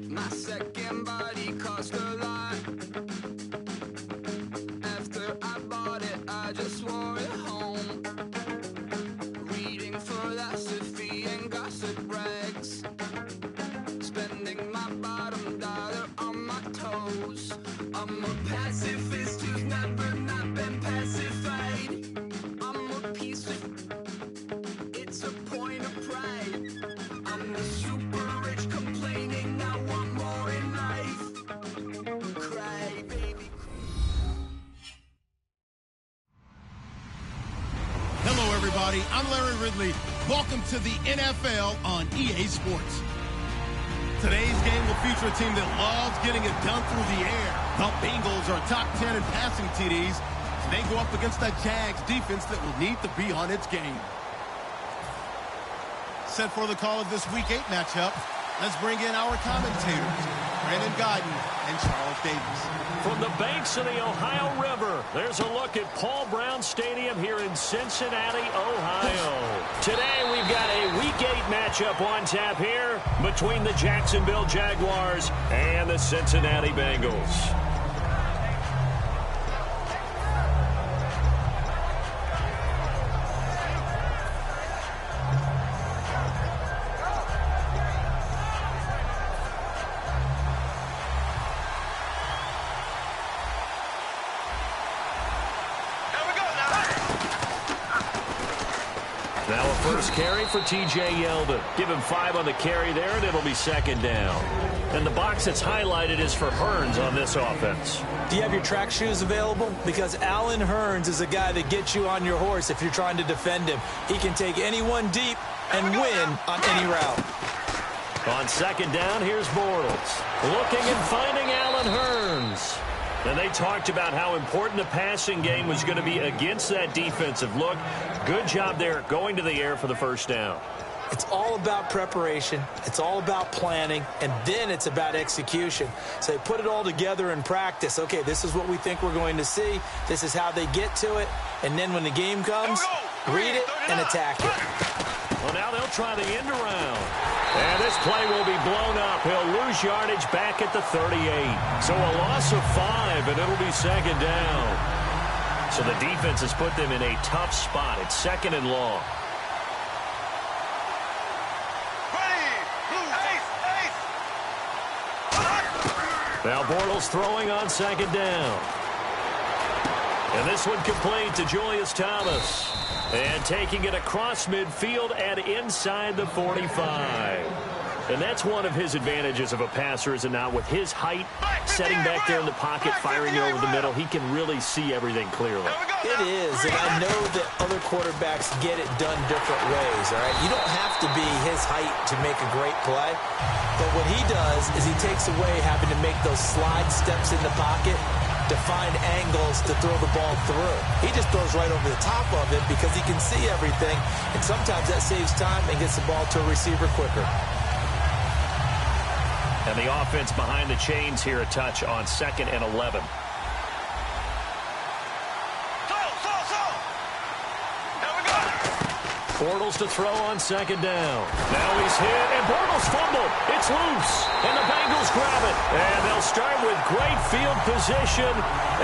My second body cost a lot. After I bought it, I just wore it home. Reading philosophy and gossip rags. Spending my bottom dollar on my toes. I'm a pacifist who's never not been pacified. I'm a piece of... It's a point of pride. I'm the super rich complaining I want more in life. Cry, baby. Hello, everybody. I'm Larry Ridley. Welcome to the NFL on EA Sports. Today's game will feature a team that loves getting it done through the air. The Bengals are top 10 in passing TDs. So they go up against that Jags defense that will need to be on its game. Set for the call of this Week 8 matchup. Let's bring in our commentators, Brandon Guyton and Charles Davis. From the banks of the Ohio River, there's a look at Paul Brown Stadium here in Cincinnati, Ohio. Today we've got a Week 8 matchup on tap here between the Jacksonville Jaguars and the Cincinnati Bengals. Now a first carry for T.J. Yeldon. Give him 5 on the carry there, and it'll be second down. And the box that's highlighted is for Hearns on this offense. Do you have your track shoes available? Because Allen Hearns is a guy that gets you on your horse if you're trying to defend him. He can take anyone deep and win on any route. On second down, here's Bortles. Looking and finding Allen Hearns. And they talked about how important the passing game was going to be against that defensive look. Good job there going to the air for the first down. It's all about preparation. It's all about planning. And then it's about execution. So they put it all together in practice. Okay, this is what we think we're going to see. This is how they get to it. And then when the game comes, read it and attack it. Well, now they'll try the end around. And this play will be blown up. He'll lose yardage back at the 38. So a loss of 5, and it'll be second down. So the defense has put them in a tough spot. It's second and long. Now Bortles throwing on second down. And this one complete to Julius Thomas. And taking it across midfield and inside the 45. And that's one of his advantages of a passer, is it not? With his height, setting back there in the pocket, firing it over the middle, he can really see everything clearly. It is, and I know that other quarterbacks get it done different ways, all right? You don't have to be his height to make a great play. But what he does is he takes away having to make those slide steps in the pocket to find angles to throw the ball through. He just throws right over the top of it because he can see everything, and sometimes that saves time and gets the ball to a receiver quicker. And the offense behind the chains here, a touch on second and 11. Bortles to throw on second down. Now he's hit, and Bortles fumbled. It's loose, and the Bengals grab it. And they'll start with great field position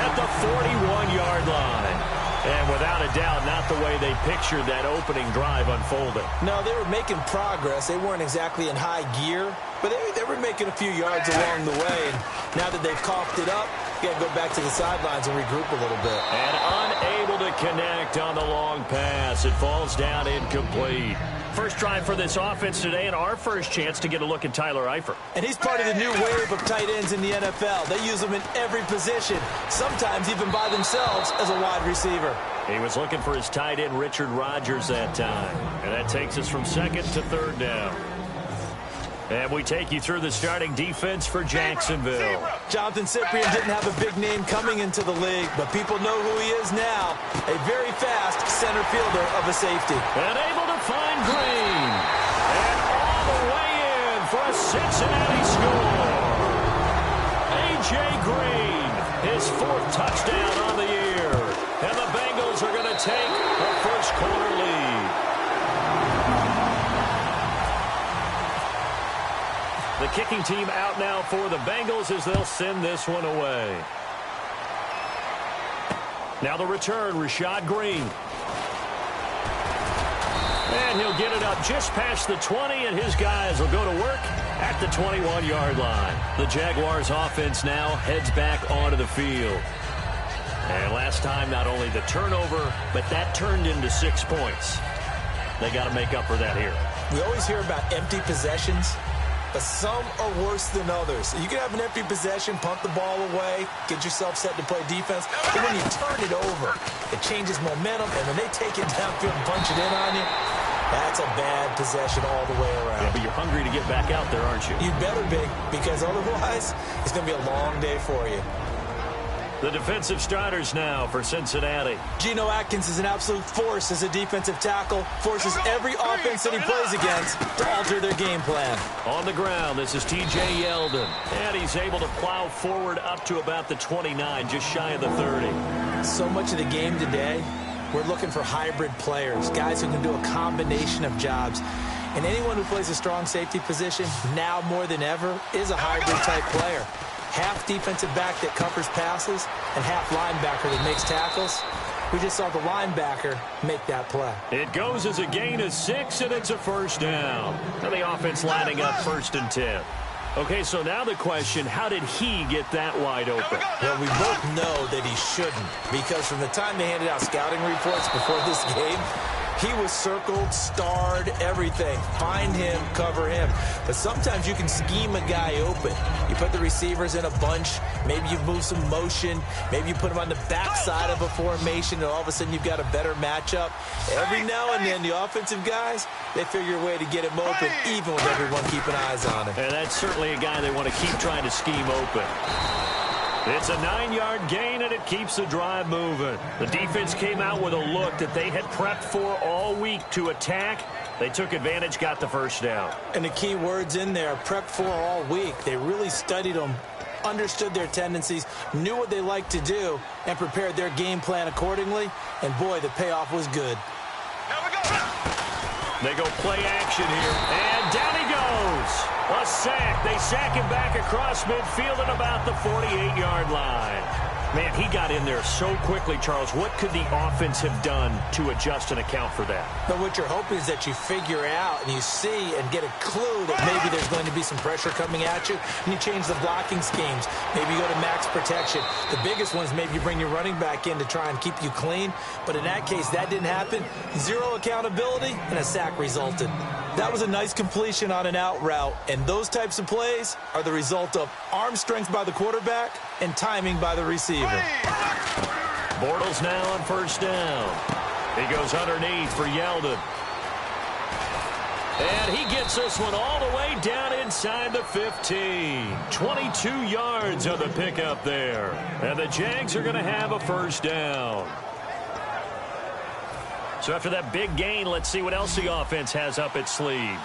at the 41-yard line. And without a doubt, not the way they pictured that opening drive unfolding. No, they were making progress. They weren't exactly in high gear, but they were making a few yards along the way. And now that they've coughed it up, you got to go back to the sidelines and regroup a little bit. And unable to connect on the long pass. It falls down incomplete. First drive for this offense today, and our first chance to get a look at Tyler Eifert. And he's part of the new wave of tight ends in the NFL. They use them in every position, sometimes even by themselves as a wide receiver. He was looking for his tight end, Richard Rodgers, that time. And that takes us from second to third down. And we take you through the starting defense for Jacksonville. Jonathan Cyprien didn't have a big name coming into the league, but people know who he is now. A very fast center fielder of a safety. And able to find Green. And all the way in for a Cincinnati score. A.J. A.J. Green, his 4th touchdown on the year. And the Bengals are going to take a first-quarter lead. The kicking team out now for the Bengals as they'll send this one away. Now the return, Rashad Green. And he'll get it up just past the 20, and his guys will go to work at the 21-yard line. The Jaguars offense now heads back onto the field. And last time, not only the turnover, but that turned into 6 points. They got to make up for that here. We always hear about empty possessions, but some are worse than others. You can have an empty possession, punt the ball away, get yourself set to play defense, but when you turn it over, it changes momentum, and when they take it downfield and punch it in on you, that's a bad possession all the way around. Yeah, but you're hungry to get back out there, aren't you? You better be, because otherwise, it's going to be a long day for you. The defensive starters now for Cincinnati. Geno Atkins is an absolute force as a defensive tackle, forces every offense that he plays against to alter their game plan. On the ground, this is T.J. Yeldon, and he's able to plow forward up to about the 29, just shy of the 30. So much of the game today, we're looking for hybrid players, guys who can do a combination of jobs. And anyone who plays a strong safety position, now more than ever, is a hybrid-type player. Half defensive back that covers passes and half linebacker that makes tackles. We just saw the linebacker make that play. It goes as a gain of 6, and it's a first down. And the offense lining up 1st and 10. Okay, so now the question, how did he get that wide open? Well, we both know that he shouldn't, because from the time they handed out scouting reports before this game, he was circled, starred, everything. Find him, cover him. But sometimes you can scheme a guy open. You put the receivers in a bunch. Maybe you move some motion. Maybe you put him on the backside of a formation, and all of a sudden you've got a better matchup. Every now and then, the offensive guys, they figure a way to get him open, even with everyone keeping eyes on him. And that's certainly a guy they want to keep trying to scheme open. It's a 9-yard gain, and it keeps the drive moving. The defense came out with a look that they had prepped for all week to attack. They took advantage, got the first down. And the key words in there, prepped for all week. They really studied them, understood their tendencies, knew what they liked to do, and prepared their game plan accordingly. And, boy, the payoff was good. They go play action here, and down he goes. A sack. They sack him back across midfield at about the 48-yard line. Man, he got in there so quickly, Charles. What could the offense have done to adjust and account for that? But what you're hoping is that you figure out and you see and get a clue that maybe there's going to be some pressure coming at you, and you change the blocking schemes. Maybe you go to max protection. The biggest one is maybe you bring your running back in to try and keep you clean. But in that case, that didn't happen. Zero accountability, and a sack resulted. That was a nice completion on an out route, and those types of plays are the result of arm strength by the quarterback and timing by the receiver. Bortles now on first down. He goes underneath for Yeldon. And he gets this one all the way down inside the 15. 22 yards on the pickup there. And the Jags are going to have a first down. So after that big gain, let's see what else the offense has up its sleeve.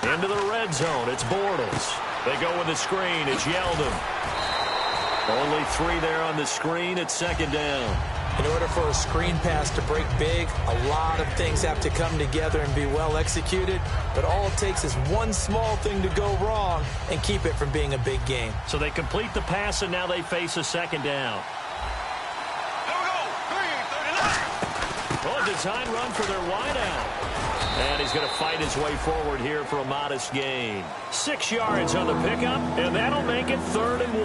Into the red zone, it's Bortles. They go with the screen, it's Yeldon. Only 3 there on the screen, it's second down. In order for a screen pass to break big, a lot of things have to come together and be well executed, but all it takes is one small thing to go wrong and keep it from being a big gain. So they complete the pass, and now they face a second down. Well, a design run for their wideout. And he's going to fight his way forward here for a modest gain. 6 yards on the pickup, and that'll make it 3rd and 1.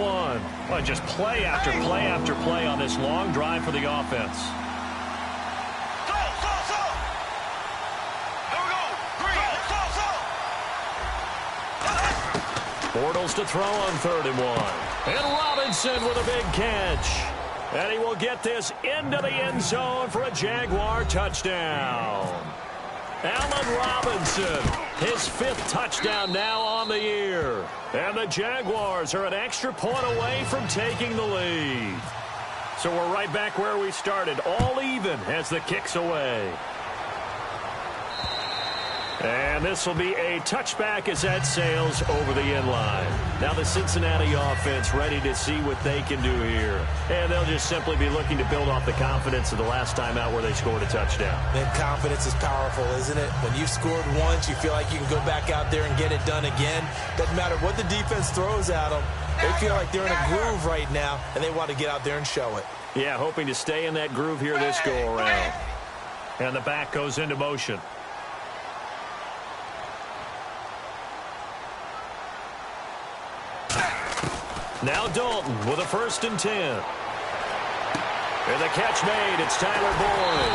Well, just play after play after play on this long drive for the offense. Bortles to throw on 3rd and 1. And Robinson with a big catch. And he will get this into the end zone for a Jaguar touchdown. Allen Robinson, his 5th touchdown now on the year. And the Jaguars are an extra point away from taking the lead. So we're right back where we started, all even as the kick's away. And this will be a touchback as that sails over the end line. Now the Cincinnati offense ready to see what they can do here. And they'll just simply be looking to build off the confidence of the last time out where they scored a touchdown. And confidence is powerful, isn't it? When you've scored once, you feel like you can go back out there and get it done again. Doesn't matter what the defense throws at them. They feel like they're in a groove right now, and they want to get out there and show it. Yeah, hoping to stay in that groove here this go-around. And the back goes into motion. Now Dalton with a 1st and 10. And the catch made. It's Tyler Boyd.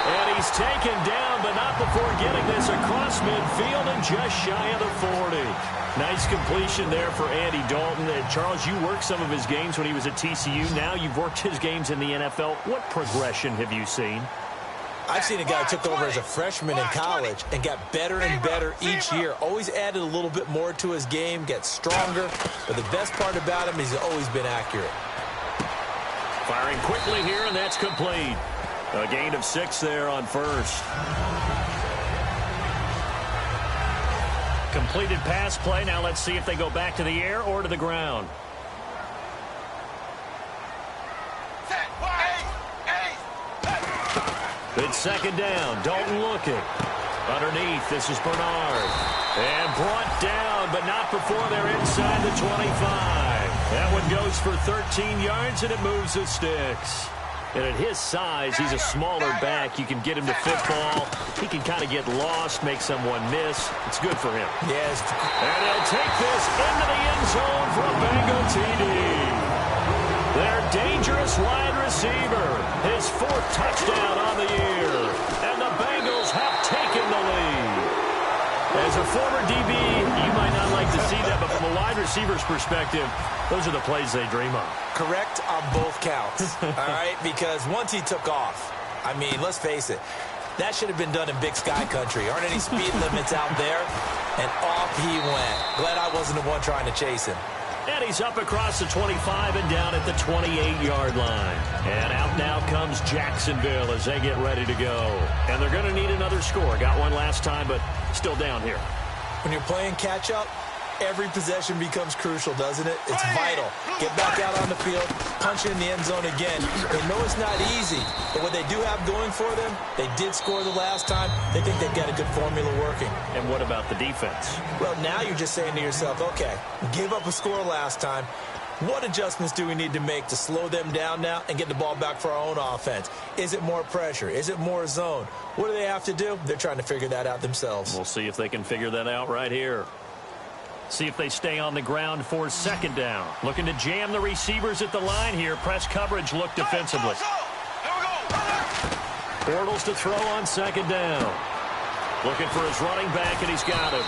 And he's taken down, but not before getting this across midfield and just shy of the 40. Nice completion there for Andy Dalton. And Charles, you worked some of his games when he was at TCU. Now you've worked his games in the NFL. What progression have you seen? I've seen a guy who took over as a freshman in college and got better and better each year. Always added a little bit more to his game, gets stronger. But the best part about him is he's always been accurate. Firing quickly here, and that's complete. A gain of 6 there on 1st. Completed pass play. Now let's see if they go back to the air or to the ground. It's 2nd down. Dalton looking. Underneath, this is Bernard. And brought down, but not before they're inside the 25. That one goes for 13 yards, and it moves the sticks. And at his size, he's a smaller back. You can get him to football. He can kind of get lost, make someone miss. It's good for him. Yes. And he'll take this into the end zone for a Bengal TD. Their dangerous wide receiver. His 4th touchdown on the year. And the Bengals have taken the lead. As a former DB, you might not like to see that, but from a wide receiver's perspective, those are the plays they dream of. Correct on both counts, all right? Because once he took off, I mean, let's face it, that should have been done in Big Sky country. Aren't any speed limits out there? And off he went. Glad I wasn't the one trying to chase him. And he's up across the 25 and down at the 28-yard line. And out now comes Jacksonville as they get ready to go. And they're going to need another score. Got one last time, but still down here. When you're playing catch-up, every possession becomes crucial, doesn't it? It's vital. Get back out on the field, punch it in the end zone again. They know it's not easy, but what they do have going for them, they did score the last time. They think they've got a good formula working. And what about the defense? Well, now you're just saying to yourself, okay, gave up a score last time. What adjustments do we need to make to slow them down now and get the ball back for our own offense? Is it more pressure? Is it more zone? What do they have to do? They're trying to figure that out themselves. We'll see if they can figure that out right here. See if they stay on the ground for 2nd down. Looking to jam the receivers at the line here. Press coverage look defensively. Bortles to throw on 2nd down. Looking for his running back, and he's got him.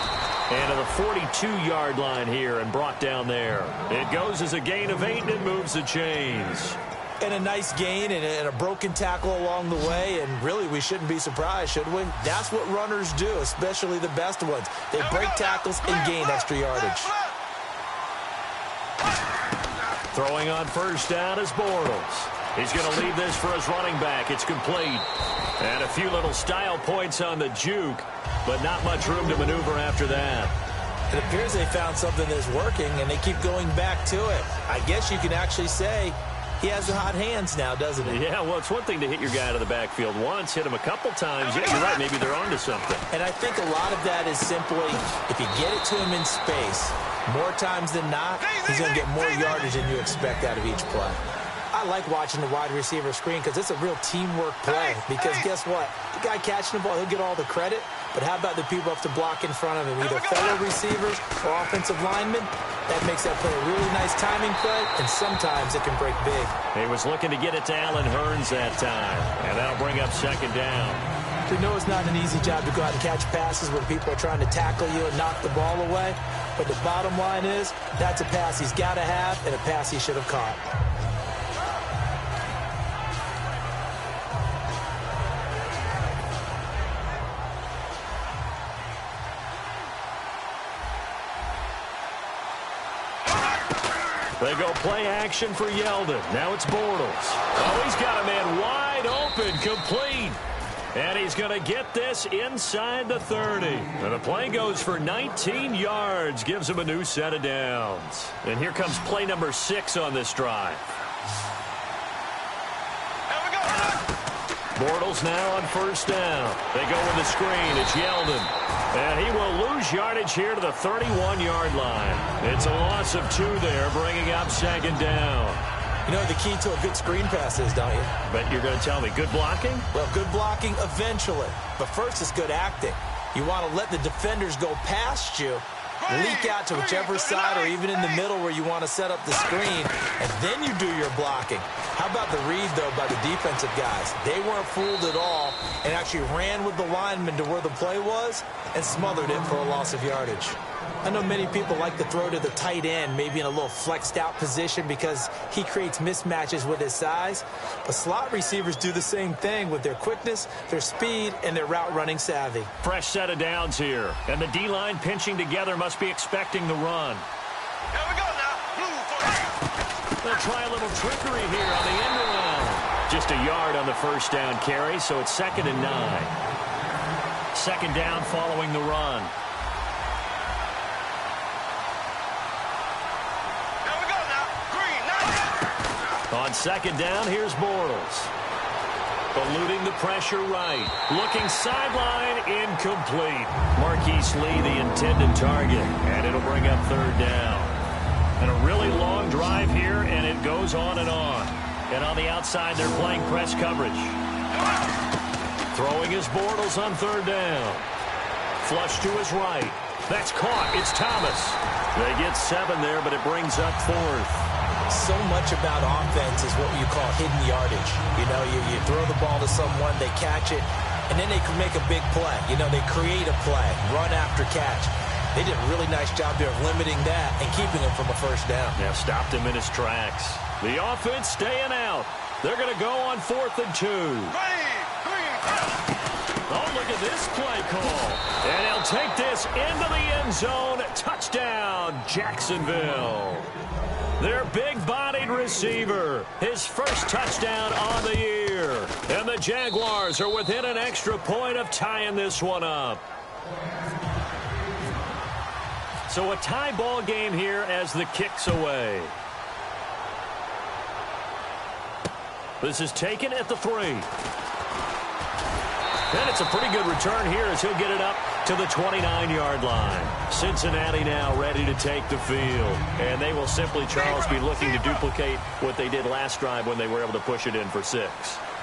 And to the 42-yard line here and brought down there. It goes as a gain of 8, and it moves the chains. And a nice gain and a broken tackle along the way. And really, we shouldn't be surprised, should we? That's what runners do, especially the best ones. They break tackles and gain extra yardage. Throwing on 1st down is Bortles. He's going to leave this for his running back. It's complete. And a few little style points on the juke, but not much room to maneuver after that. It appears they found something that's working, and they keep going back to it. I guess you can actually say he has the hot hands now, doesn't he? Yeah, well, it's one thing to hit your guy out of the backfield once, hit him a couple times. Yeah, you're right. Maybe they're onto something. And I think a lot of that is simply if you get it to him in space, more times than not, he's going to get more yardage than you expect out of each play. I like watching the wide receiver screen because it's a real teamwork play. Because guess what? The guy catching the ball, he'll get all the credit. But how about the people up to block in front of him, either fellow receivers or offensive linemen? That makes that play a really nice timing play, and sometimes it can break big. He was looking to get it to Allen Hurns that time, and that'll bring up 2nd down. We know it's not an easy job to go out and catch passes when people are trying to tackle you and knock the ball away. But the bottom line is, that's a pass he's got to have and a pass he should have caught. They go play action for Yeldon. Now it's Bortles. Oh, he's got a man wide open, complete. And he's going to get this inside the 30. And the play goes for 19 yards, gives him a new set of downs. And here comes play number 6 on this drive. Bortles now on first down. They go with the screen. It's Yeldon. And he will lose yardage here to the 31-yard line. It's a loss of 2 there, bringing up second down. You know the key to a good screen pass is, don't you? But you're going to tell me, good blocking? Well, good blocking eventually. But first it's good acting. You want to let the defenders go past you, leak out to whichever side or even in the middle where you want to set up the screen, and then you do your blocking. How about the read, though, by the defensive guys? They weren't fooled at all and actually ran with the lineman to where the play was and smothered it for a loss of yardage. I know many people like to throw to the tight end, maybe in a little flexed out position because he creates mismatches with his size. But slot receivers do the same thing with their quickness, their speed, and their route running savvy. Fresh set of downs here. And the D-line pinching together must be expecting the run. Here we go now. They'll try a little trickery here on the end around. Just a yard on the first down carry, so it's 2nd and 9. Second down following the run. On second down, here's Bortles. Eluding the pressure right. Looking sideline, incomplete. Marquise Lee, the intended target. And it'll bring up third down. And a really long drive here, and it goes on and on. And on the outside, they're playing press coverage. Throwing his Bortles on third down. Flush to his right. That's caught. It's Thomas. They get 7 there, but it brings up 4th. So much about offense is what you call hidden yardage. You know, you throw the ball to someone, they catch it, and then they can make a big play. You know, they create a play, run after catch. They did a really nice job there of limiting that and keeping him from a first down. Yeah, stopped him in his tracks. The offense staying out. They're going to go on 4th and 2. Oh, look at this play call. And he'll take this into the end zone. Touchdown, Jacksonville. Their big-bodied receiver, his first touchdown on the year. And the Jaguars are within an extra point of tying this one up. So a tie ball game here as the kick's away. This is taken at the 3. And it's a pretty good return here as he'll get it up to the 29-yard line. Cincinnati now ready to take the field. And they will simply, Charles, be looking to duplicate what they did last drive when they were able to push it in for 6.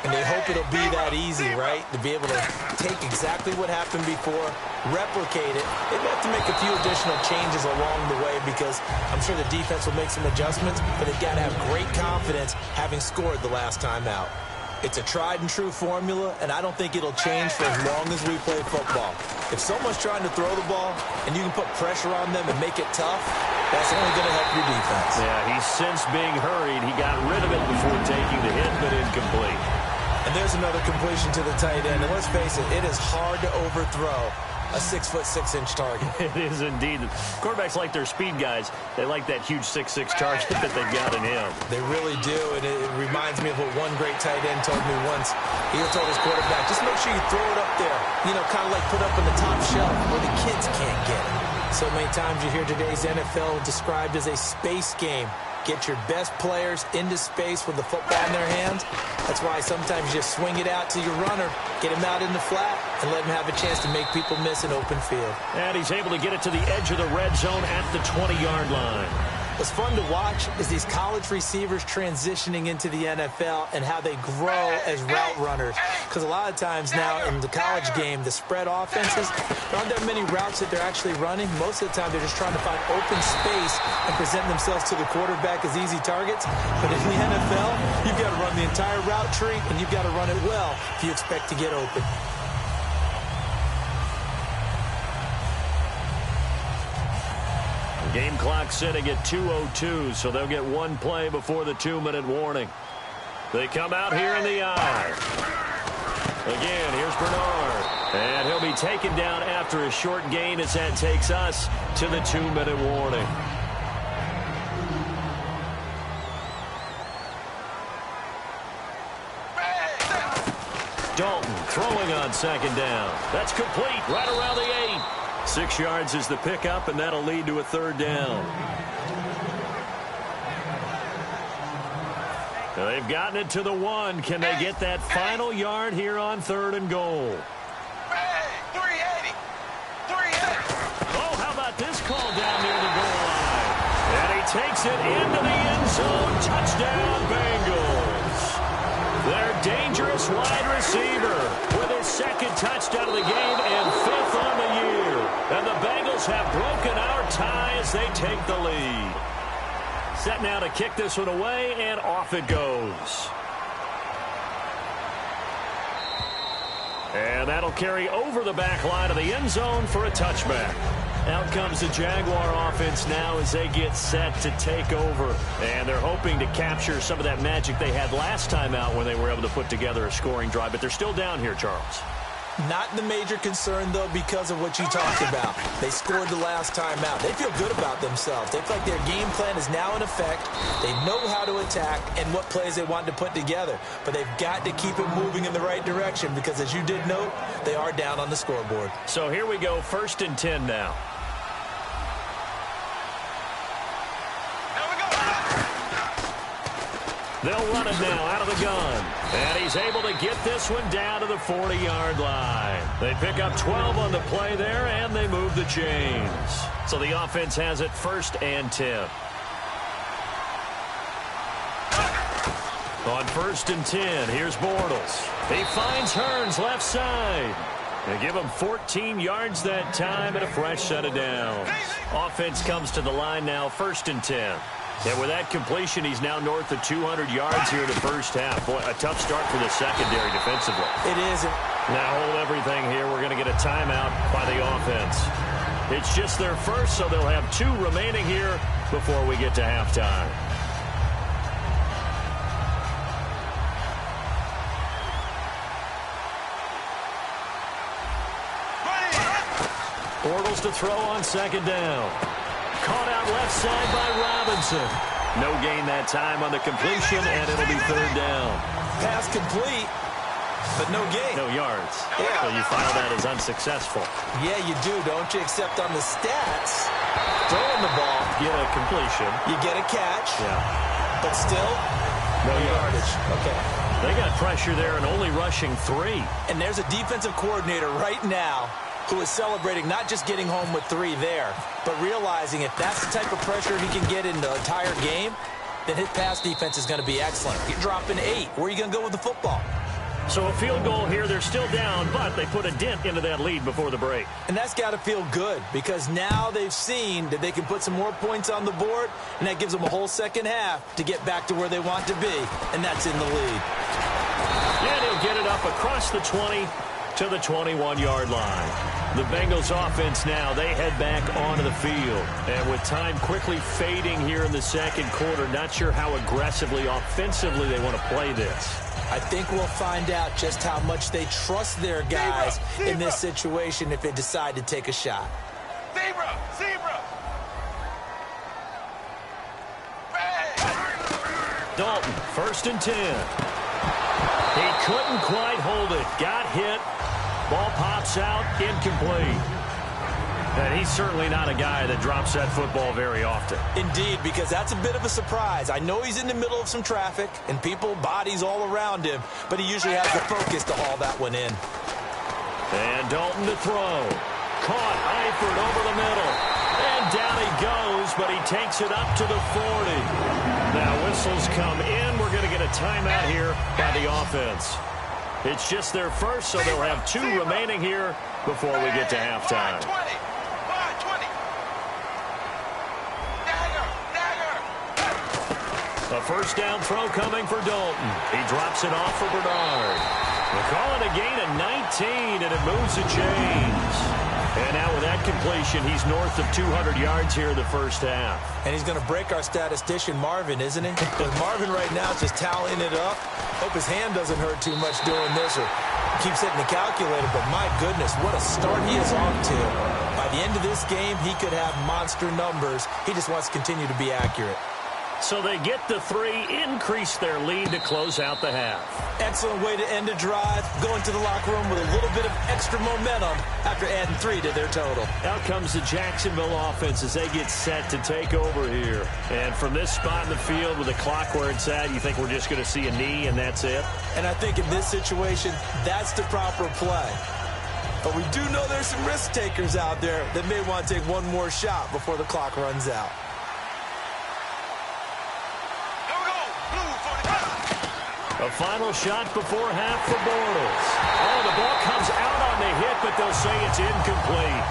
And they hope it'll be that easy, right? To be able to take exactly what happened before, replicate it. They have to make a few additional changes along the way because I'm sure the defense will make some adjustments, but they've got to have great confidence having scored the last time out. It's a tried-and-true formula, and I don't think it'll change for as long as we play football. If someone's trying to throw the ball and you can put pressure on them and make it tough, that's only going to help your defense. Yeah, he's since being hurried. He got rid of it before taking the hit, but incomplete. And there's another completion to the tight end. And let's face it, it is hard to overthrow a 6'6" target. It is indeed. Quarterbacks like their speed guys. They like that huge 6'6" target that they've got in him. They really do, and it reminds me of what one great tight end told me once. He told his quarterback, just make sure you throw it up there, you know, kind of like put up on the top shelf where the kids can't get it. So many times you hear today's NFL described as a space game. Get your best players into space with the football in their hands. That's why sometimes you just swing it out to your runner, get him out in the flat, and let him have a chance to make people miss an open field. And he's able to get it to the edge of the red zone at the 20-yard line. What's fun to watch is these college receivers transitioning into the NFL and how they grow as route runners. Because a lot of times now in the college game, the spread offenses, there aren't that many routes that they're actually running. Most of the time, they're just trying to find open space and present themselves to the quarterback as easy targets. But in the NFL, you've got to run the entire route tree, and you've got to run it well if you expect to get open. Game clock sitting at 2:02, so they'll get one play before the 2-minute warning. They come out here in the eye. Again, here's Bernard. And he'll be taken down after a short gain as that takes us to the 2-minute warning. Dalton throwing on second down. That's complete right around the 8. 6 yards is the pickup, and that'll lead to a third down. Now they've gotten it to the 1. Can they get that final yard here on 3rd and goal? Hey, 380. 380. Oh, how about this call down near the goal line? And he takes it into the end zone. Touchdown, Bengals. Their dangerous wide receiver with his 2nd touchdown of the game and 5th on the year. And the Bengals have broken our tie as they take the lead. Set now to kick this one away, and off it goes. And that'll carry over the back line of the end zone for a touchback. Out comes the Jaguar offense now as they get set to take over. And they're hoping to capture some of that magic they had last time out when they were able to put together a scoring drive. But they're still down here, Charles. Not the major concern, though, because of what you talked about. They scored the last time out. They feel good about themselves. They feel like their game plan is now in effect. They know how to attack and what plays they want to put together. But they've got to keep it moving in the right direction because, as you did note, they are down on the scoreboard. So here we go, 1st and 10 now. They'll run it now out of the gun. And he's able to get this one down to the 40-yard line. They pick up 12 on the play there, and they move the chains. So the offense has it 1st and 10. On 1st and 10, here's Bortles. He finds Hearns left side. They give him 14 yards that time and a fresh set of downs. Offense comes to the line now, 1st and 10. And with that completion, he's now north of 200 yards here in the first half. Boy, a tough start for the secondary defensively. It is. Now hold everything here. We're going to get a timeout by the offense. It's just their first, so they'll have 2 remaining here before we get to halftime. Bortles to throw on second down. Caught out left side by Robinson. No gain that time on the completion, and it'll be 3rd down. Pass complete, but no gain. No yards. Yeah. So you file that as unsuccessful. Yeah, you do, don't you? Except on the stats, throwing the ball, Get a completion. you get a catch, Yeah. but still, No yardage. Okay. They got pressure there and only rushing 3. And there's a defensive coordinator right now who is celebrating not just getting home with 3 there, but realizing if that's the type of pressure he can get in the entire game, then his pass defense is going to be excellent. You're dropping 8. Where are you going to go with the football? So a field goal here. They're still down, but they put a dent into that lead before the break. And that's got to feel good because now they've seen that they can put some more points on the board, and that gives them a whole second half to get back to where they want to be, and that's in the lead. And he'll get it up across the 20 to the 21-yard line. The Bengals offense now, they head back onto the field. And with time quickly fading here in the second quarter, not sure how aggressively, offensively they want to play this. I think we'll find out just how much they trust their guys in this situation if they decide to take a shot. Zebra! Zebra! Dalton, 1st and 10. He couldn't quite hold it. Got hit. Ball pops out, incomplete. And he's certainly not a guy that drops that football very often. Indeed, because that's a bit of a surprise. I know he's in the middle of some traffic and people, bodies all around him, but he usually has the focus to haul that one in. And Dalton to throw. Caught Eifert over the middle. And down he goes, but he takes it up to the 40. Now whistles come in. We're going to get a timeout here by the offense. It's just their first, so they'll have 2 remaining here before we get to halftime. 5-20. A first down throw coming for Dalton. He drops it off for Bernard. We're calling a gain of 19, and it moves the chains. And now with that completion, he's north of 200 yards here in the first half. And he's going to break our statistician, Marvin, isn't he? Because Marvin right now is just tallying it up. Hope his hand doesn't hurt too much doing this or keeps hitting the calculator. But my goodness, what a start he is on to. By the end of this game, he could have monster numbers. He just wants to continue to be accurate. So they get the 3, increase their lead to close out the half. Excellent way to end a drive, going to the locker room with a little bit of extra momentum after adding 3 to their total. Out comes the Jacksonville offense as they get set to take over here. And from this spot in the field with the clock where it's at, you think we're just going to see a knee and that's it? And I think in this situation, that's the proper play. But we do know there's some risk takers out there that may want to take one more shot before the clock runs out. A final shot before half for Bortles. Oh, the ball comes out on the hit, but they'll say it's incomplete.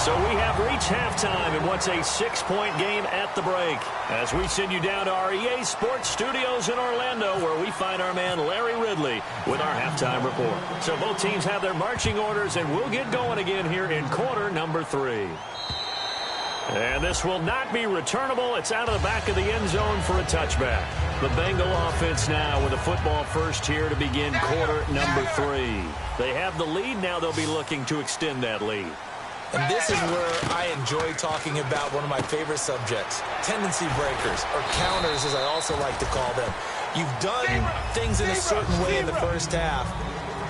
So we have reached halftime in what's a 6-point game at the break. As we send you down to our EA Sports Studios in Orlando, where we find our man Larry Ridley with our halftime report. So both teams have their marching orders, and we'll get going again here in quarter number 3. And this will not be returnable. It's out of the back of the end zone for a touchback. The Bengal offense now with a football first here to begin quarter number 3. They have the lead. Now they'll be looking to extend that lead. And this is where I enjoy talking about one of my favorite subjects, tendency breakers, or counters as I also like to call them. You've done things in a certain way in the first half,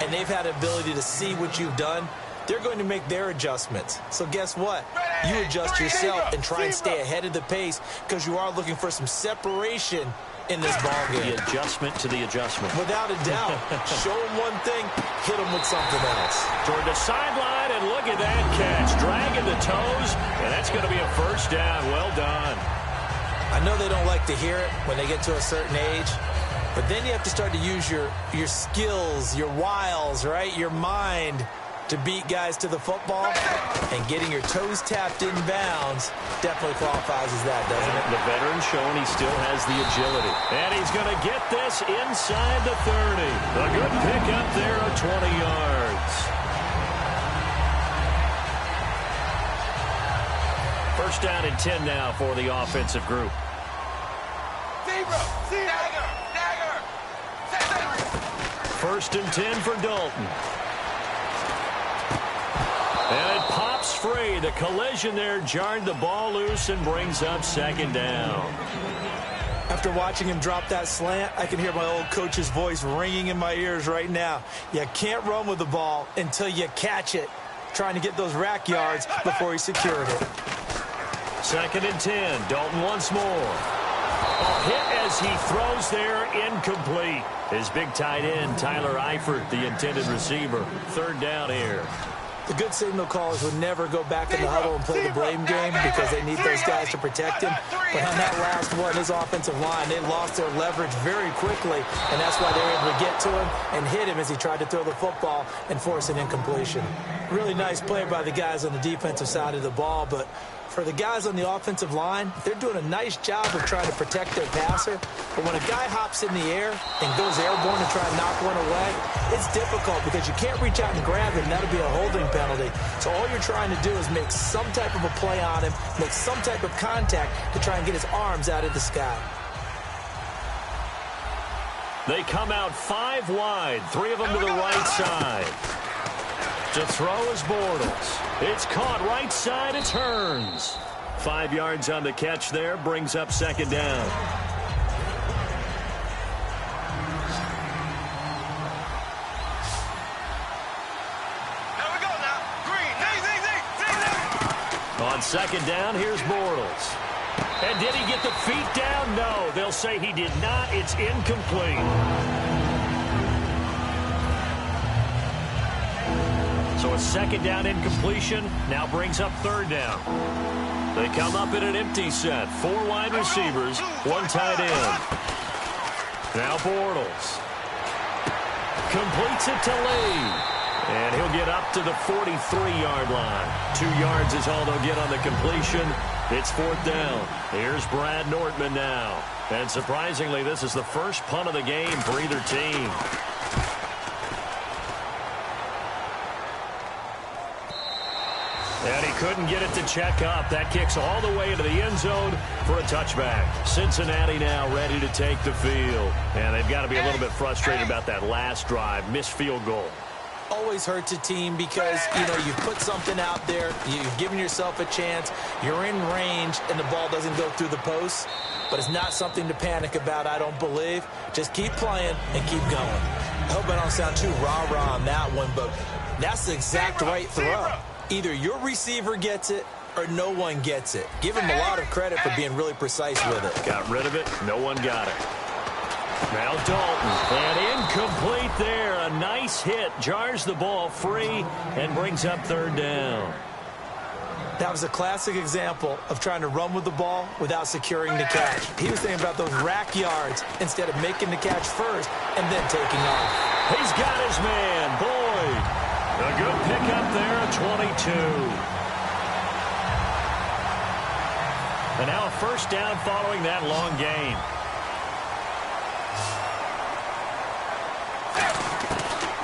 and they've had the ability to see what you've done. They're going to make their adjustments. So guess what? You adjust yourself and try and stay ahead of the pace because you are looking for some separation in this ball game. The adjustment to the adjustment. Without a doubt. Show them one thing, hit them with something else. Toward the sideline, and look at that catch. Dragging the toes, and that's going to be a first down. Well done. I know they don't like to hear it when they get to a certain age, but then you have to start to use your skills, your wiles, right? Your mind to beat guys to the football, and getting your toes tapped in bounds definitely qualifies as that, doesn't it? The veteran showing he still has the agility. And he's going to get this inside the 30. A good pick up there of 20 yards. First down and 10 now for the offensive group. First and 10 for Dalton. And it pops free. The collision there jarred the ball loose and brings up second down. After watching him drop that slant, I can hear my old coach's voice ringing in my ears right now. You can't run with the ball until you catch it. Trying to get those rack yards before he secured it. Second and 10. Dalton once more. A hit as he throws there, incomplete. His big tight end, Tyler Eifert, the intended receiver. Third down here. The good signal callers would never go back in the huddle and play the blame game because they need those guys to protect him. But on that last one, his offensive line, they lost their leverage very quickly, and that's why they were able to get to him and hit him as he tried to throw the football and force an incompletion. Really nice play by the guys on the defensive side of the ball, but for the guys on the offensive line, they're doing a nice job of trying to protect their passer. But when a guy hops in the air and goes airborne to try and knock one away, it's difficult because you can't reach out and grab him. That'll be a holding penalty. So all you're trying to do is make some type of a play on him, make some type of contact to try and get his arms out of the sky. They come out 5 wide, 3 of them to the right side. To throw is Bortles. It's caught right side. It turns. 5 yards on the catch there. Brings up second down. There we go now. Green. Zing. On second down, here's Bortles. And did he get the feet down? No. They'll say he did not. It's incomplete. So a second down incompletion now brings up third down. They come up in an empty set. 4 wide receivers, 1 tight end. Now Bortles. Completes it to Lee. And he'll get up to the 43-yard line. 2 yards is all they'll get on the completion. It's 4th down. Here's Brad Nortman now. And surprisingly, this is the first punt of the game for either team. And he couldn't get it to check up. That kicks all the way into the end zone for a touchback. Cincinnati now ready to take the field. And they've got to be a little bit frustrated about that last drive. Missed field goal. always hurts a team because, you know, you've put something out there, you've given yourself a chance, you're in range, and the ball doesn't go through the post. But it's not something to panic about, I don't believe. Just keep playing and keep going. I hope I don't sound too rah-rah on that one, but that's the exact right throw. Either your receiver gets it or no one gets it. Give him a lot of credit for being really precise with it. Got rid of it. No one got it. Now Dalton, and incomplete there. A nice hit, jars the ball free, and brings up third down. That was a classic example of trying to run with the ball without securing the catch. He was thinking about those rack yards instead of making the catch first and then taking off. He's got his man, Boyd. A good pickup there at 22. And now a first down following that long gain.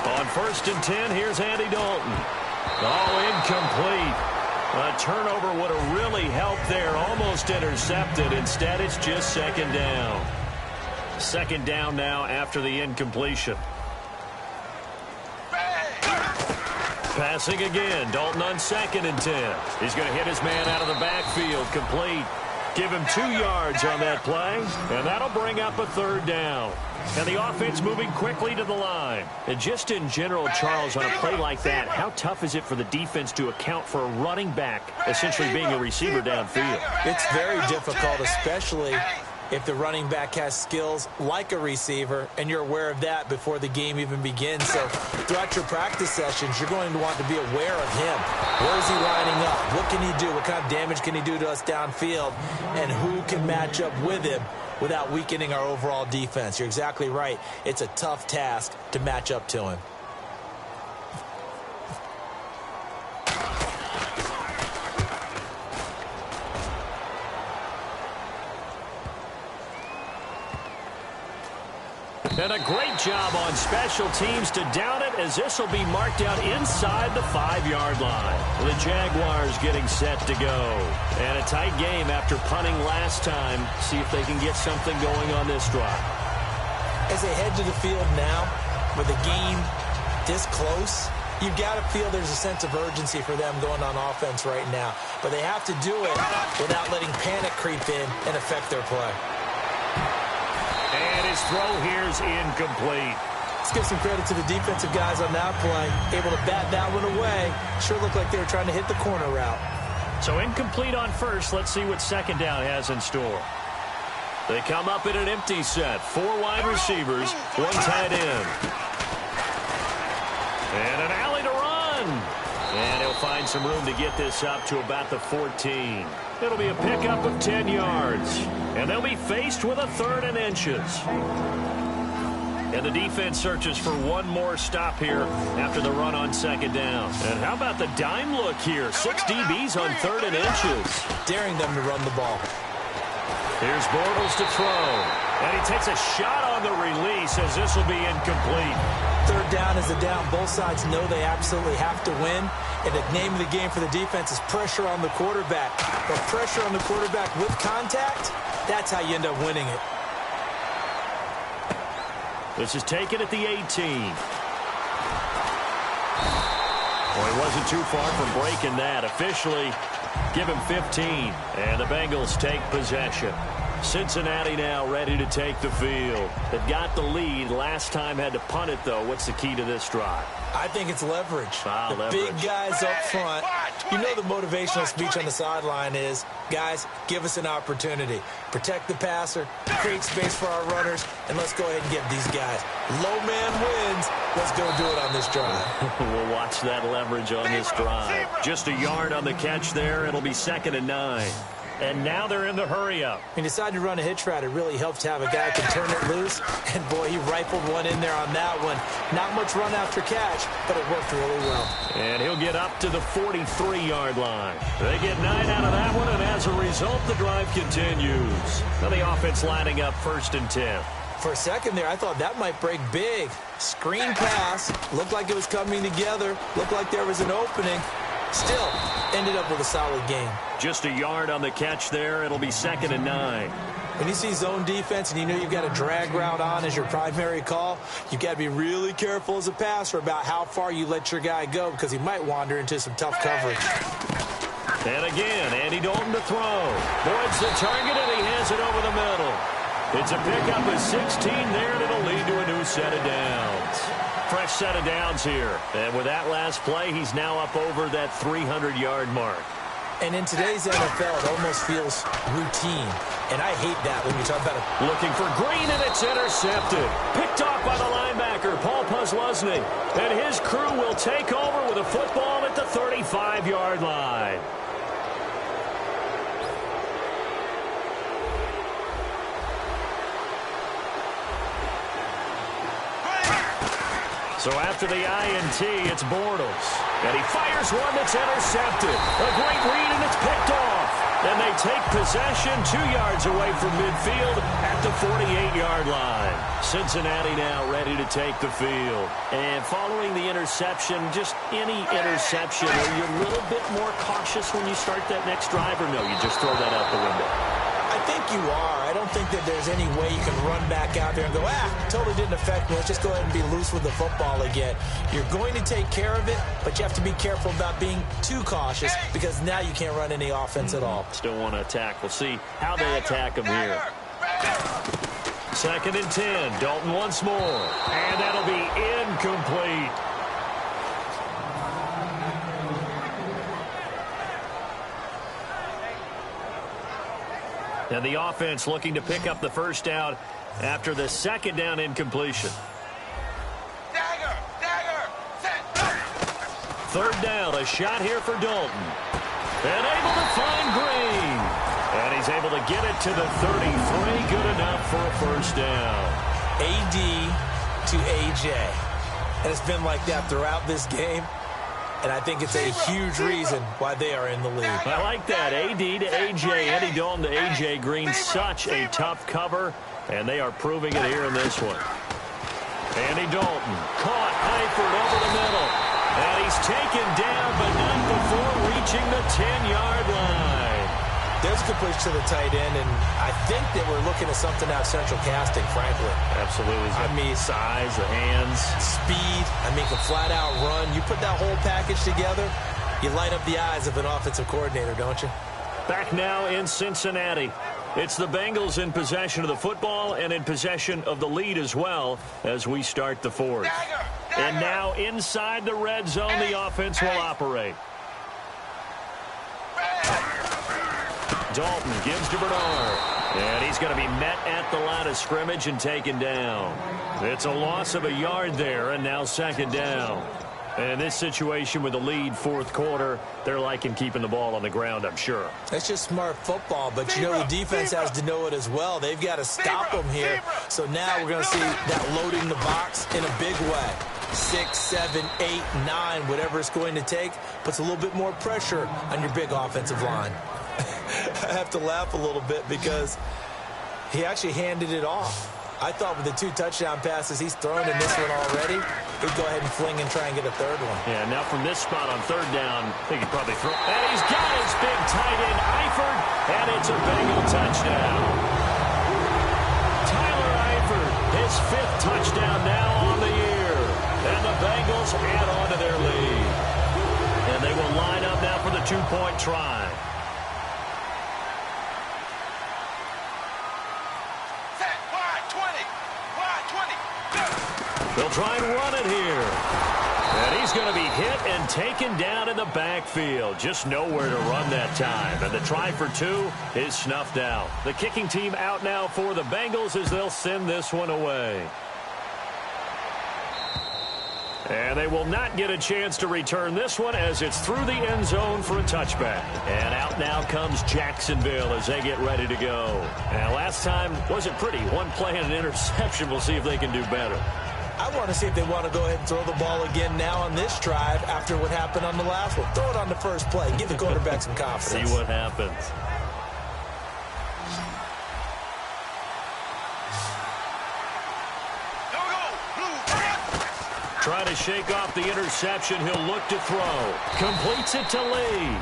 On 1st and 10, here's Andy Dalton. Oh, incomplete. A turnover would have really helped there. Almost intercepted. Instead, it's just second down. Second down now after the incompletion. Passing again. Dalton on 2nd and 10. He's going to hit his man out of the backfield. Complete. Give him 2 yards on that play, and that'll bring up a third down. And the offense moving quickly to the line. And just in general, Charles, on a play like that, how tough is it for the defense to account for a running back essentially being a receiver downfield? It's very difficult, especially if the running back has skills like a receiver, and you're aware of that before the game even begins. So throughout your practice sessions, you're going to want to be aware of him. Where is he lining up? What can he do? What kind of damage can he do to us downfield? And who can match up with him without weakening our overall defense? You're exactly right. It's a tough task to match up to him. And a great job on special teams to down it, as this will be marked out inside the 5-yard line. The Jaguars getting set to go. And a tight game after punting last time. See if they can get something going on this drive. As they head to the field now, with the game this close, you've got to feel there's a sense of urgency for them going on offense right now. But they have to do it without letting panic creep in and affect their play. And his throw here's incomplete. Let's give some credit to the defensive guys on that play. Able to bat that one away. Sure looked like they were trying to hit the corner route. So incomplete on first. Let's see what second down has in store. They come up in an empty set. 4 wide receivers, 1 tight end. And an alley to run. And he'll find some room to get this up to about the 14. It'll be a pickup of 10 yards. And they'll be faced with a 3rd and inches. And the defense searches for one more stop here after the run on second down. And how about the dime look here? 6 DBs on 3rd and inches. Daring them to run the ball. Here's Bortles to throw. And he takes a shot on the release, as this will be incomplete. 3rd down is a down. Both sides know they absolutely have to win. And the name of the game for the defense is pressure on the quarterback. But pressure on the quarterback with contact, that's how you end up winning it. This is taken at the 18. Well, he wasn't too far from breaking that. Officially, give him 15. And the Bengals take possession. Cincinnati now ready to take the field. They've got the lead. Last time had to punt it, though. What's the key to this drive? I think it's leverage. The leverage. Big guys up front. You know the motivational speech on the sideline is, guys, give us an opportunity. Protect the passer, create space for our runners, and let's go ahead and get these guys. Low man wins. Let's go do it on this drive. We'll watch that leverage on this drive. Just a yard on the catch there. It'll be 2nd and 9. And now they're in the hurry-up. He decided to run a hitch route. It really helps to have a guy who can turn it loose. And, boy, he rifled one in there on that one. Not much run after catch, but it worked really well. And he'll get up to the 43-yard line. They get 9 out of that one, and as a result, the drive continues. Now the offense lining up 1st and 10. For a second there, I thought that might break big. Screen pass. Looked like it was coming together. Looked like there was an opening. Still, ended up with a solid game. Just a yard on the catch there. It'll be 2nd and 9. When you see zone defense and you know you've got a drag route on as your primary call, you've got to be really careful as a passer about how far you let your guy go because he might wander into some tough coverage. And again, Andy Dalton to throw. Boyd's the target, and he has it over the middle. It's a pickup of 16 there, and it'll lead to a new set of downs. Fresh set of downs here. And with that last play, he's now up over that 300-yard mark. And in today's NFL, it almost feels routine. And I hate that when you talk about it. Looking for Green, and it's intercepted. Picked off by the linebacker, Paul Posluszny. And his crew will take over with a football at the 35-yard line. So after the INT, it's Bortles. And he fires one that's intercepted. A great read, and it's picked off. And they take possession 2 yards away from midfield at the 48-yard line. Cincinnati now ready to take the field. And following the interception, just any interception, are you a little bit more cautious when you start that next drive, or no, you just throw that out the window? I think you are. I don't think that there's any way you can run back out there and go, totally didn't affect me. Let's just go ahead and be loose with the football again. You're going to take care of it, but you have to be careful about being too cautious because now you can't run any offense at all. Still want to attack. We'll see how they attack him here. 2nd and 10. Dalton once more. And that'll be incomplete. And the offense looking to pick up the first down after the 2nd down incompletion. Dagger! Set! 3rd down, a shot here for Dalton. And able to find Green. And he's able to get it to the 33. Good enough for a first down. AD to AJ. And it's been like that throughout this game. And I think it's a huge reason why they are in the league. I like that. AD to AJ, Andy Dalton to AJ Green. Such a tough cover, and they are proving it here in this one. Andy Dalton caught Eifert over the middle. And he's taken down, but not before reaching the 10-yard line. There's a good push to the tight end, and I think that we're looking at something out of central casting, frankly. Absolutely. I mean, size, the hands. Speed. I mean, can flat out run. You put that whole package together, you light up the eyes of an offensive coordinator, don't you? Back now in Cincinnati. It's the Bengals in possession of the football and in possession of the lead as well as we start the 4th. And now inside the red zone, the offense will operate. Dalton gives to Bernard. And he's going to be met at the line of scrimmage and taken down. It's a loss of a yard there, and now 2nd down. And in this situation with the lead 4th quarter, they're liking keeping the ball on the ground, I'm sure. That's just smart football, but you know the defense has to know it as well. They've got to stop them here. So now we're going to see that loading the box in a big way. 6, 7, 8, 9, whatever it's going to take, puts a little bit more pressure on your big offensive line. I have to laugh a little bit because he actually handed it off. I thought with the 2 touchdown passes he's thrown in this one already, he'd go ahead and fling and try and get a 3rd one. Yeah, now from this spot on 3rd down, I think he'd probably throw. And he's got his big tight end, Eifert, and it's a Bengal touchdown. Tyler Eifert, his 5th touchdown now on the year. And the Bengals add on to their lead. And they will line up now for the 2-point try. They'll try and run it here. And he's going to be hit and taken down in the backfield. Just nowhere to run that time. And the try for 2 is snuffed out. The kicking team out now for the Bengals as they'll send this one away. And they will not get a chance to return this one as it's through the end zone for a touchback. And out now comes Jacksonville as they get ready to go. And last time wasn't pretty. 1 play and an interception. We'll see if they can do better. I want to see if they want to go ahead and throw the ball again now on this drive after what happened on the last one. Throw it on the first play. Give the quarterback some confidence. See what happens. Try to shake off the interception. He'll look to throw. Completes it to Lee.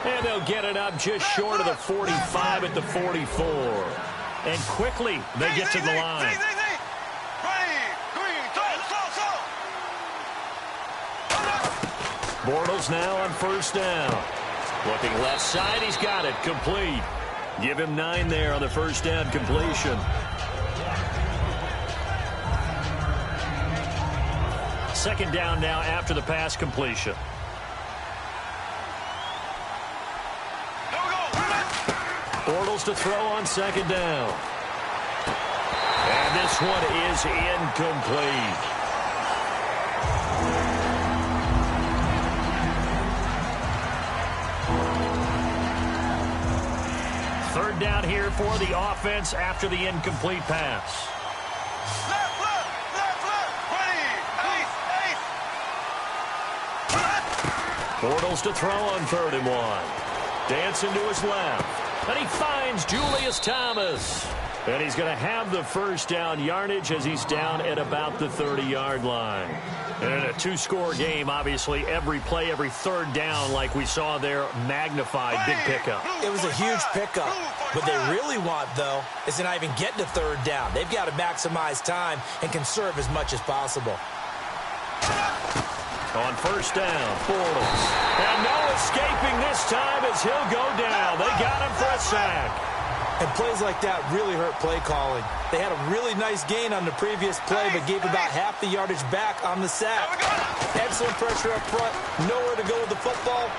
And they'll get it up just short of the 45 at the 44. And quickly, they get to the line. Bortles now on first down. Looking left side, he's got it. Complete. Give him 9 there on the first down completion. Second down now after the pass completion. Bortles to throw on second down. And this one is incomplete. Third down here for the offense after the incomplete pass. Bortles to throw on 3rd and 1. Dancing to his left. And he finds Julius Thomas. And he's going to have the first down yardage as he's down at about the 30-yard line. And in a 2-score game, obviously, every play, every third down, like we saw there, magnified. Big pickup. It was a huge pickup. What they really want, though, is to not even get to 3rd down. They've got to maximize time and conserve as much as possible. On first down, Bortles. And no escaping this time as he'll go down. They got him for a sack. And plays like that really hurt play calling. They had a really nice gain on the previous play, but gave about half the yardage back on the sack. Excellent pressure up front. Nowhere to go with the football.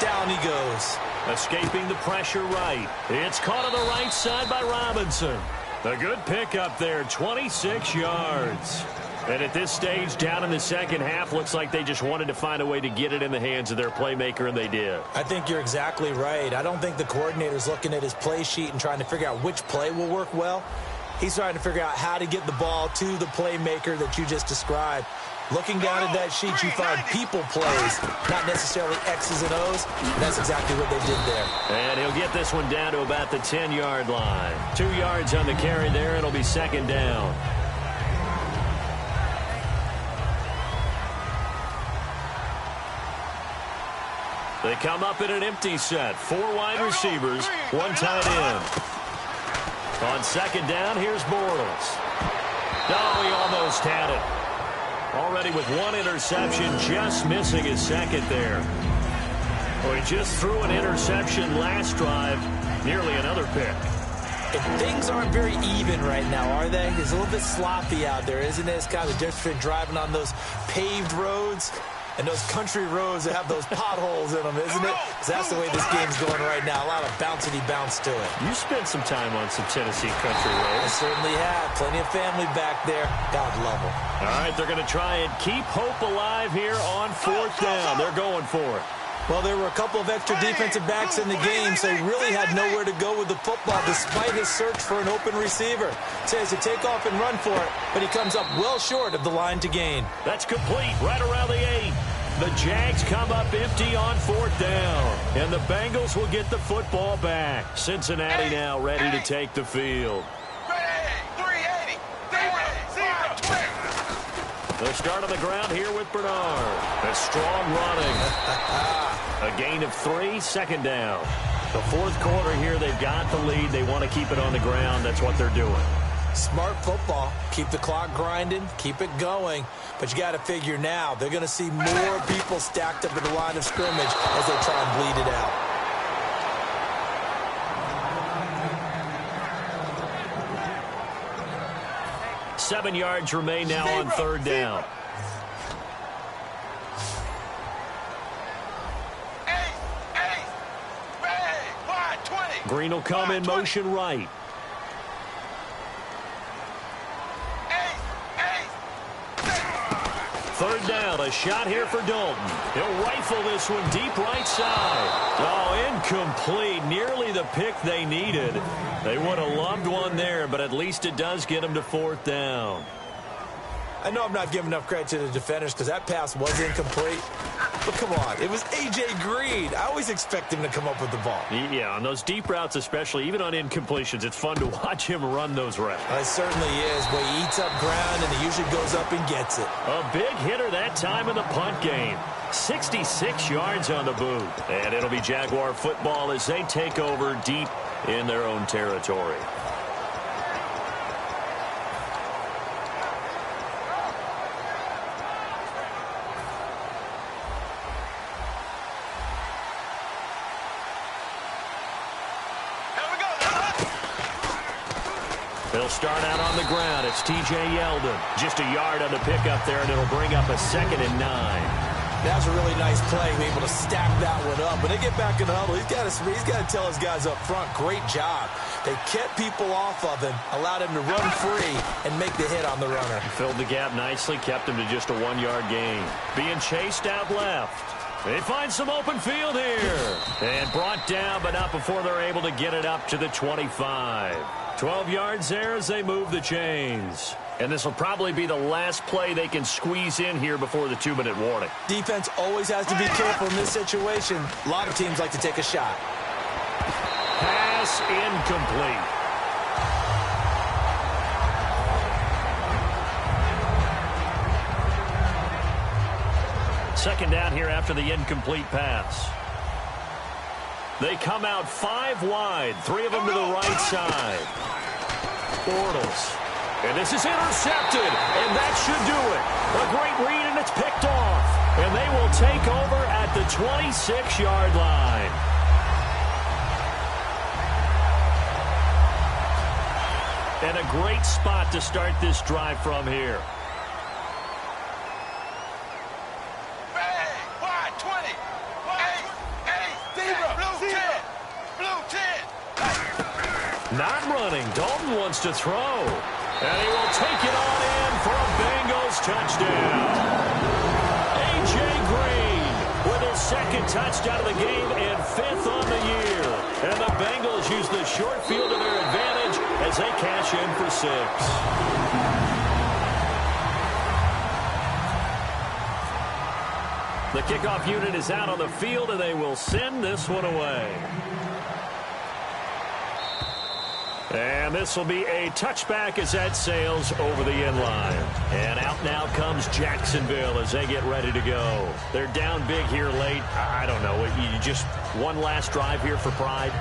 Down he goes. Escaping the pressure right. It's caught on the right side by Robinson. A good pickup there, 26 yards. And at this stage, down in the second half, looks like they just wanted to find a way to get it in the hands of their playmaker, and they did. I think you're exactly right. I don't think the coordinator's looking at his play sheet and trying to figure out which play will work well. He's trying to figure out how to get the ball to the playmaker that you just described. Looking down at that sheet, you find people plays, not necessarily X's and O's. That's exactly what they did there. And he'll get this one down to about the 10-yard line. 2 yards on the carry there. It'll be second down. They come up in an empty set. 4 wide receivers, 1 tight end. On second down, here's Bortles. Oh, he almost had it. Already with 1 interception, just missing his second there. Well, he just threw an interception last drive, nearly another pick. And things aren't very even right now, are they? It's a little bit sloppy out there, isn't it? It's kind of the difference between driving on those paved roads and those country roads that have those potholes in them, isn't it? That's the way this game's going right now. A lot of bouncy bounce to it. You spent some time on some Tennessee country roads. I certainly have. Plenty of family back there. God love them. All right, they're going to try and keep hope alive here on 4th down. They're going for it. Well, there were a couple of extra defensive backs in the game, so he really had nowhere to go with the football despite his search for an open receiver. Says to take off and run for it, but he comes up well short of the line to gain. That's complete right around the 8. The Jags come up empty on 4th down, and the Bengals will get the football back. Cincinnati now ready to take the field. They'll start on the ground here with Bernard. A strong running. A gain of 3, second down. The 4th quarter here, they've got the lead. They want to keep it on the ground. That's what they're doing. Smart football. Keep the clock grinding. Keep it going. But you got to figure now, they're going to see more people stacked up at the line of scrimmage as they try and bleed it out. Seven yards remain now on 3rd down. Green will come in motion right. Third down, a shot here for Dalton. He'll rifle this one deep right side. Oh, incomplete. Nearly the pick they needed. They would have loved one there, but at least it does get them to 4th down. I know I'm not giving enough credit to the defenders because that pass was incomplete. But come on, it was A.J. Green. I always expect him to come up with the ball. Yeah, on those deep routes especially, even on incompletions, it's fun to watch him run those routes. It certainly is. Where he eats up ground and he usually goes up and gets it. A big hitter that time in the punt game. 66 yards on the boot. And it'll be Jaguar football as they take over deep in their own territory. They'll start out on the ground. It's T.J. Yeldon. Just a yard on the pickup there, and it'll bring up a 2nd and 9. That was a really nice play, being able to stack that one up. When they get back in the huddle, he's got to tell his guys up front, great job. They kept people off of him, allowed him to run free, and make the hit on the runner. Filled the gap nicely, kept him to just a 1-yard gain. Being chased out left. They find some open field here. And brought down, but not before they're able to get it up to the 25. 12 yards there as they move the chains. And this will probably be the last play they can squeeze in here before the 2-minute warning. Defense always has to be careful in this situation. A lot of teams like to take a shot. Pass incomplete. Second down here after the incomplete pass. They come out 5 wide, 3 of them to the right side. Bortles. And this is intercepted, and that should do it. A great read, and it's picked off. And they will take over at the 26-yard line. And a great spot to start this drive from here. Wide 20. 8. Blue 10. Blue 10. Not running. Dalton wants to throw. And he will take it on in for a Bengals touchdown. A.J. Green with his 2nd touchdown of the game and 5th on the year. And the Bengals use the short field to their advantage as they cash in for 6. The kickoff unit is out on the field, and they will send this one away. And this will be a touchback as that sails over the end line. And out now comes Jacksonville as they get ready to go. They're down big here late. I don't know. You just one last drive here for pride?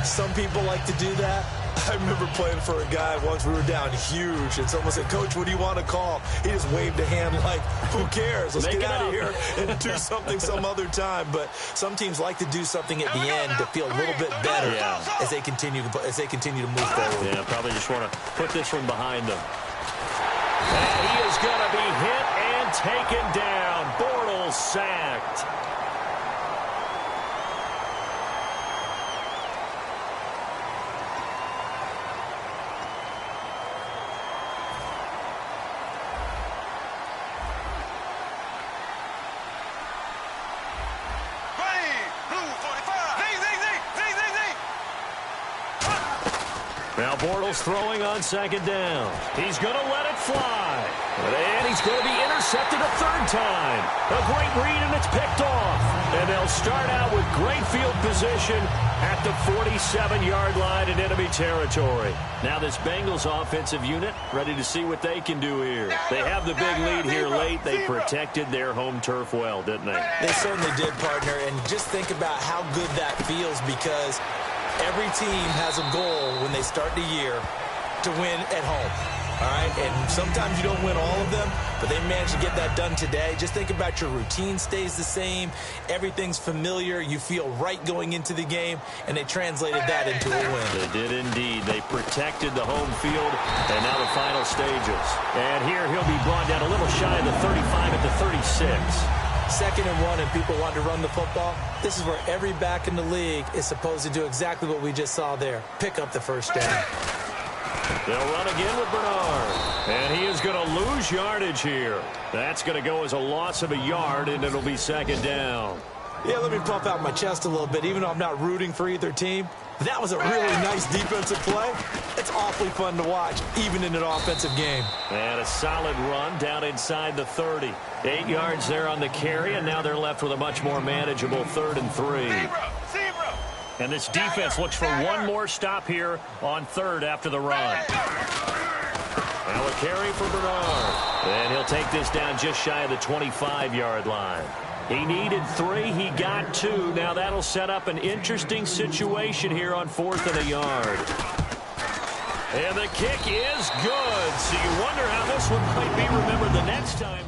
Some people like to do that. I remember playing for a guy once. We were down huge, and someone said, "Coach, what do you want to call?" He just waved a hand like, "Who cares? Let's get out of here and do something some other time." But some teams like to do something at the end to feel a little bit better as they continue to move forward. Yeah, probably just want to put this one behind them. And he is going to be hit and taken down. Bortles sacked. Now Bortles throwing on 2nd down. He's going to let it fly. And he's going to be intercepted a 3rd time. A great read, and it's picked off. And they'll start out with great field position at the 47-yard line in enemy territory. Now this Bengals offensive unit ready to see what they can do here. They have the big lead here late. They protected their home turf well, didn't they? They certainly did, partner. And just think about how good that feels, because every team has a goal when they start the year to win at home. All right, and sometimes you don't win all of them, but they managed to get that done today. Just think about your routine stays the same. Everything's familiar. You feel right going into the game, and they translated that into a win. They did indeed. They protected the home field, and now the final stages. And here he'll be brought down a little shy of the 35 at the 36. 2nd and 1, and people want to run the football. This is where every back in the league is supposed to do exactly what we just saw there. Pick up the 1st down. They'll run again with Bernard. And he is going to lose yardage here. That's going to go as a loss of a yard, and it'll be 2nd down. Yeah, let me puff out my chest a little bit, even though I'm not rooting for either team. That was a really nice defensive play. It's awfully fun to watch, even in an offensive game. And a solid run down inside the 30. 8 yards there on the carry, and now they're left with a much more manageable 3rd and 3. And this defense looks for one more stop here on 3rd after the run. Now a carry for Bernard. And he'll take this down just shy of the 25-yard line. He needed 3. He got 2. Now that'll set up an interesting situation here on 4th and a yard. And the kick is good. So you wonder how this one might be remembered the next time.